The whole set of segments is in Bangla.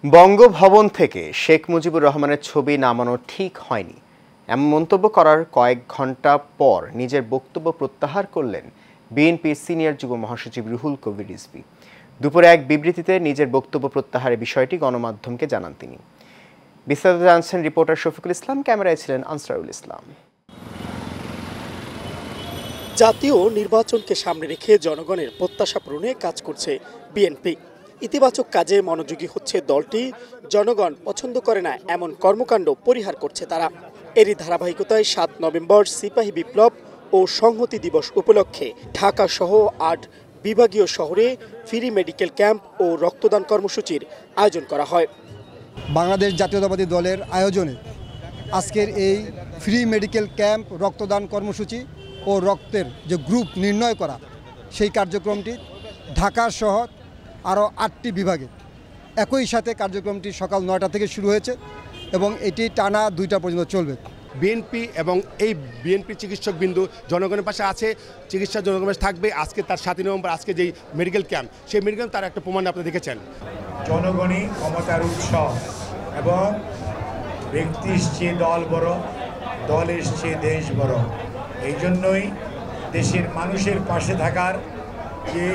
বঙ্গভবন থেকে শেখ মুজিবুর রহমানের ছবি নামানো ঠিক হয়নি এমন মন্তব্য করার কয়েক ঘন্টা পর নিজের বক্তব্য প্রত্যাহার করলেন বিএনপির সিনিয়র যুগ্ম মহাসচিব রুহুল কবির রিজভী। দুপুরে এক বিবৃতিতে নিজের বক্তব্য প্রত্যাহারের বিষয়টি গণমাধ্যমকে জানান তিনি। বিস্তারিত জানছেন রিপোর্টার শফিকুল ইসলাম, ক্যামেরায় ছিলেন আনসারুল ইসলাম। জাতীয় নির্বাচনকে সামনে রেখে জনগণের প্রত্যাশা পূরণে কাজ করছে বিএনপি। ইতিবাচক কাজে মনোযোগী হচ্ছে দলটি। জনগণ পছন্দ করে না এমন কর্মকাণ্ড পরিহার করছে তারা। এরই ধারাবাহিকতায় ৭ নভেম্বর সিপাহী বিপ্লব ও সংহতি দিবস উপলক্ষে ঢাকা সহ ৮ বিভাগীয় শহরে ফ্রি মেডিকেল ক্যাম্প ও রক্তদান কর্মসূচির আয়োজন করা হয়। বাংলাদেশ জাতীয়তাবাদী দলের আয়োজনে আজকের এই ফ্রি মেডিকেল ক্যাম্প, রক্তদান কর্মসূচি ও রক্তের যে গ্রুপ নির্ণয় করা, সেই কার্যক্রমটি ঢাকা সহ আরও ৮টি বিভাগে একই সাথে কার্যক্রমটি সকাল ৯টা থেকে শুরু হয়েছে এবং এটি টানা ২টা পর্যন্ত চলবে। বিএনপি এবং এই বিএনপি চিকিৎসকবৃন্দ জনগণের পাশে আছে, চিকিৎসা জনগণের পাশে থাকবে। আজকে তার ৭ নভেম্বর আজকে যেই মেডিকেল ক্যাম্প, সেই মেডিকেল তার একটা প্রমাণ আপনি দেখেছেন। জনগণই ক্ষমতার উৎস এবং ব্যক্তির চেয়ে দল বড়, দলের চেয়ে দেশ বড়। এই জন্যই দেশের মানুষের পাশে থাকার যে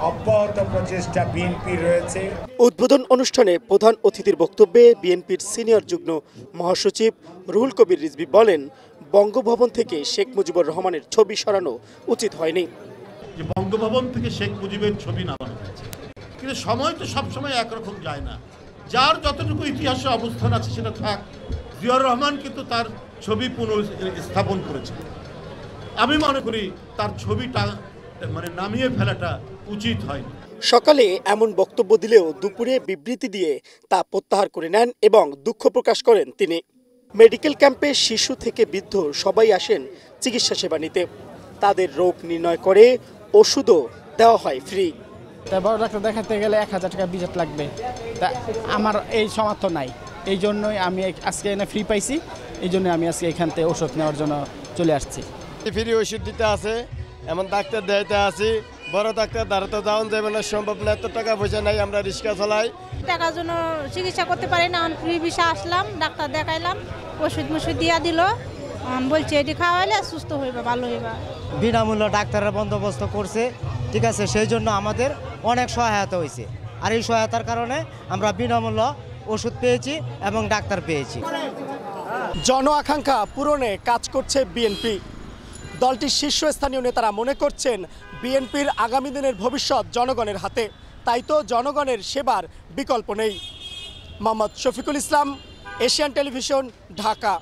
অব্যাহত প্রচেষ্টা বিএনপি রয়েছে। উদ্বোধন অনুষ্ঠানে প্রধান অতিথির বক্তব্যে বিএনপির সিনিয়র যুগ্ম মহাসচিব রুহুল কবির রিজভী বলেন, বঙ্গভবন থেকে শেখ মুজিবুর রহমানের ছবি সরানো উচিত হয়নি। যে বঙ্গভবন থেকে শেখ মুজিবের ছবি নামানো হয়েছে, কিন্তু সময় তো সবসময় একরকম যায় না। যার যতটুকু ইতিহাসে অবস্থান আছে সেটা থাক। জিয়াউর রহমান কিন্তু তার ছবি পুনঃস্থাপন করেছেন। আমি মনে করি তার ছবিটা নামিয়ে ফেলাটা উচিত হয়নি। সকালে এমন বক্তব্য দিলেও দুপুরে বিবৃতি দিয়ে তা প্রত্যাহার করে নেন এবং দুঃখ প্রকাশ করেন তিনি। মেডিকেল ক্যাম্পে শিশু থেকে বৃদ্ধ সবাই আসেন চিকিৎসা সেবা নিতে। তাদের রোগ নির্ণয় করে ওষুধও দেওয়া হয় ফ্রি। বড় ডাক্তার দেখাতে গেলে ১,০০০ টাকা বিজাত লাগবে, তা আমার এই সামর্থ্য নাই। এই জন্যই আমি আজকে এনে ফ্রি পাইছি, এই জন্য আমি আজকে এখান থেকে ওষুধ নেওয়ার জন্য চলে আসছি। ফ্রি ওষুধ দিতে আছে, এমন ডাক্তার দেখাইতে আসি। বড় ডাক্তার দ্বারা তো যাওয়া যাবে না, সম্ভব না, এত টাকা পয়সা নাই, আমরা রিক্সা চালাই। টাকার জন্য চিকিৎসা করতে পারি না। ফ্রি ভিসা আসলাম, ডাক্তার দেখাইলাম, ওষুধ মুষুধ দিয়া দিল, বলছে এটি খাওয়াইলে সুস্থ হইবা, ভালো হইবা। বিনামূল্য ডাক্তারের বন্দোবস্ত করছে, ঠিক আছে, সেই জন্য আমাদের অনেক সহায়তা হয়েছে। আর এই সহায়তার কারণে আমরা বিনামূল্য ওষুধ পেয়েছি এবং ডাক্তার পেয়েছি। জন আকাঙ্ক্ষা পূরণে কাজ করছে বিএনপি। দলটির শীর্ষস্থানীয় নেতারা মনে করছেন বিএনপির আগামী দিনের ভবিষ্যৎ জনগণের হাতে, তাই তো জনগণের সেবার বিকল্প নেই। Mohammad Shafiqul Islam, Asian television, Dhaka.